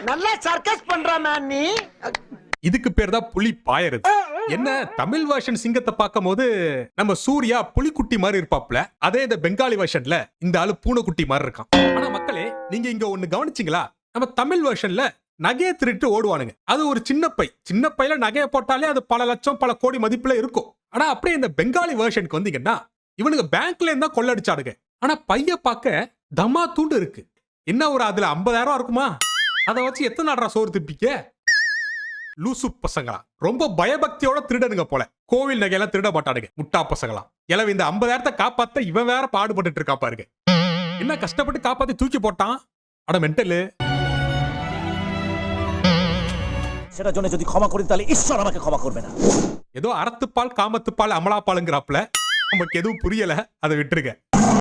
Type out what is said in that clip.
நல்லா சர்க்கஸ் பண்றாமா நீ. இதுக்கு பேர் தான் புலி பாயறது. என்ன தமிழ் வெர்ஷன் சிங்கத்தை பார்க்கும் போது நம்ம சூர்யா புலிக்குட்டி மாதிரி இருப்பாப்ல, அதே இந்த பெங்காலி வெர்ஷன்ல இந்த ஆளு பூனைக்குட்டி மாதிரி இருக்கான். ஆனா மக்களே, நீங்க இங்க ஒண்ணு கவனிச்சீங்களா? நம்ம தமிழ் வெர்ஷன்ல நகையை திருட்டு ஓடுவானுங்க. அது ஒரு சின்ன பையில நகையை போட்டாலே அது பல லட்சம் பல கோடி மதிப்புல இருக்கும். ஆனா அப்படியே இந்த பெங்காலி வெர்ஷனுக்கு வந்தீங்கன்னா இவனுக்கு பேங்க்ல இருந்தா கொள்ளடிச்சாடுங்க. ஆனா பைய பார்க்க தமா தூண்டு இருக்கு. என்ன ஒரு அதுல 50,000 இருக்குமா? அதை வச்சு எத்தனை நாடா சோறு திப்பிக்க? லூசு பசங்களா, ரொம்ப பயபக்தியோட திருடனுங்க போல. கோவில் நகையெல்லாம் திருட மாட்டானுங்க முட்டா பசங்களா. எனவே இந்த 50,000 காப்பாத்த இவன் வேற பாடுபட்டு இருக்கா பாருங்க. என்ன கஷ்டப்பட்டு காப்பாத்தி தூக்கி போட்டான். அட மென்டலு. সেটার জন্য যদি ক্ষমা করি তাহলে ঈশ্বর আমাকে ক্ষমা করবে না. ஏதோ அறத்துப்பால் காமத்துப்பால் அமலாப்பாலுங்கிறாப்ல. நமக்கு எதுவும் புரியல, அதை விட்டுருங்க.